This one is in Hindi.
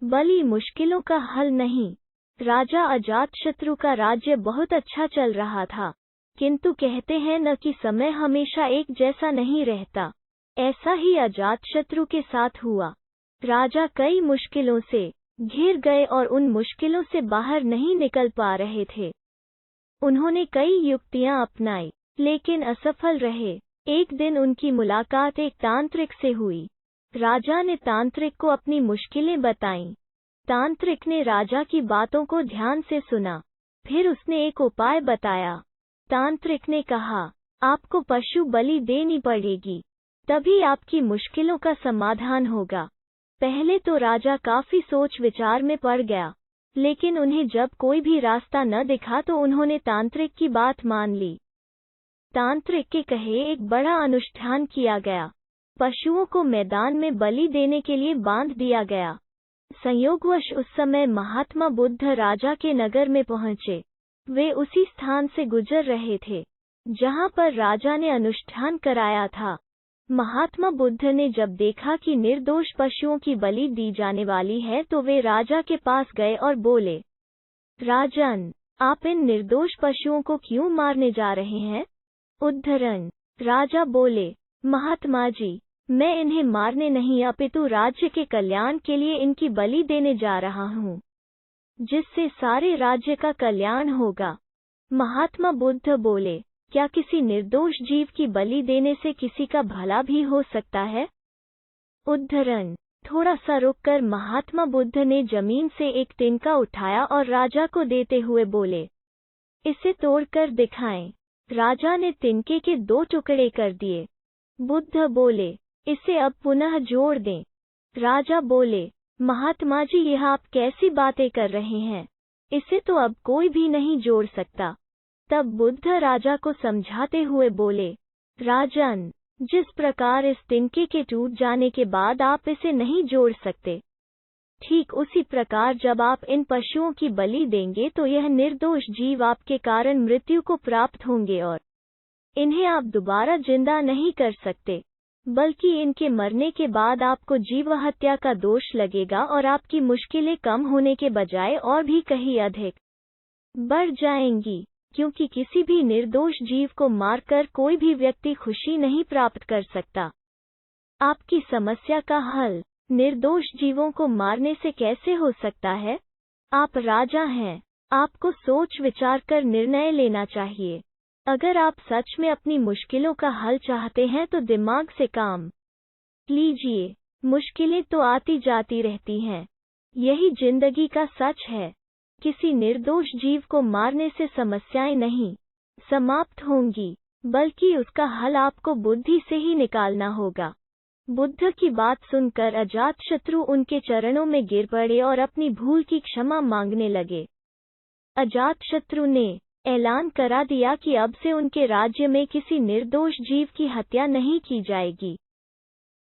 बलि मुश्किलों का हल नहीं। राजा अजातशत्रु का राज्य बहुत अच्छा चल रहा था, किंतु कहते हैं न कि समय हमेशा एक जैसा नहीं रहता। ऐसा ही अजातशत्रु के साथ हुआ। राजा कई मुश्किलों से घिर गए और उन मुश्किलों से बाहर नहीं निकल पा रहे थे। उन्होंने कई युक्तियां अपनाई, लेकिन असफल रहे। एक दिन उनकी मुलाकात एक तांत्रिक से हुई। राजा ने तांत्रिक को अपनी मुश्किलें बताईं। तांत्रिक ने राजा की बातों को ध्यान से सुना, फिर उसने एक उपाय बताया। तांत्रिक ने कहा, आपको पशु बलि देनी पड़ेगी, तभी आपकी मुश्किलों का समाधान होगा। पहले तो राजा काफी सोच विचार में पड़ गया, लेकिन उन्हें जब कोई भी रास्ता न दिखा तो उन्होंने तांत्रिक की बात मान ली। तांत्रिक के कहे एक बड़ा अनुष्ठान किया गया। पशुओं को मैदान में बलि देने के लिए बांध दिया गया। संयोगवश उस समय महात्मा बुद्ध राजा के नगर में पहुंचे। वे उसी स्थान से गुजर रहे थे जहां पर राजा ने अनुष्ठान कराया था। महात्मा बुद्ध ने जब देखा कि निर्दोष पशुओं की बलि दी जाने वाली है तो वे राजा के पास गए और बोले, राजन, आप इन निर्दोष पशुओं को क्यों मारने जा रहे हैं? उद्धरण। राजा बोले, महात्मा जी, मैं इन्हें मारने नहीं अपितु राज्य के कल्याण के लिए इनकी बलि देने जा रहा हूँ, जिससे सारे राज्य का कल्याण होगा। महात्मा बुद्ध बोले, क्या किसी निर्दोष जीव की बलि देने से किसी का भला भी हो सकता है? उद्धरण। थोड़ा सा रुककर महात्मा बुद्ध ने जमीन से एक तिनका उठाया और राजा को देते हुए बोले, इसे तोड़कर दिखाएं। राजा ने तिनके के 2 टुकड़े कर दिए। बुद्ध बोले, इसे अब पुनः जोड़ दें। राजा बोले, महात्मा जी, यह आप कैसी बातें कर रहे हैं? इसे तो अब कोई भी नहीं जोड़ सकता। तब बुद्ध राजा को समझाते हुए बोले, राजन, जिस प्रकार इस तिनके के टूट जाने के बाद आप इसे नहीं जोड़ सकते, ठीक उसी प्रकार जब आप इन पशुओं की बलि देंगे तो यह निर्दोष जीव आपके कारण मृत्यु को प्राप्त होंगे और इन्हें आप दोबारा जिंदा नहीं कर सकते, बल्कि इनके मरने के बाद आपको जीव हत्या का दोष लगेगा और आपकी मुश्किलें कम होने के बजाय और भी कहीं अधिक बढ़ जाएंगी, क्योंकि किसी भी निर्दोष जीव को मारकर कोई भी व्यक्ति खुशी नहीं प्राप्त कर सकता। आपकी समस्या का हल निर्दोष जीवों को मारने से कैसे हो सकता है? आप राजा हैं, आपको सोच विचार कर निर्णय लेना चाहिए। अगर आप सच में अपनी मुश्किलों का हल चाहते हैं तो दिमाग से काम लीजिए। मुश्किलें तो आती जाती रहती हैं, यही जिंदगी का सच है। किसी निर्दोष जीव को मारने से समस्याएं नहीं समाप्त होंगी, बल्कि उसका हल आपको बुद्धि से ही निकालना होगा। बुद्ध की बात सुनकर अजातशत्रु उनके चरणों में गिर पड़े और अपनी भूल की क्षमा मांगने लगे। अजातशत्रु ने ऐलान करा दिया कि अब से उनके राज्य में किसी निर्दोष जीव की हत्या नहीं की जाएगी।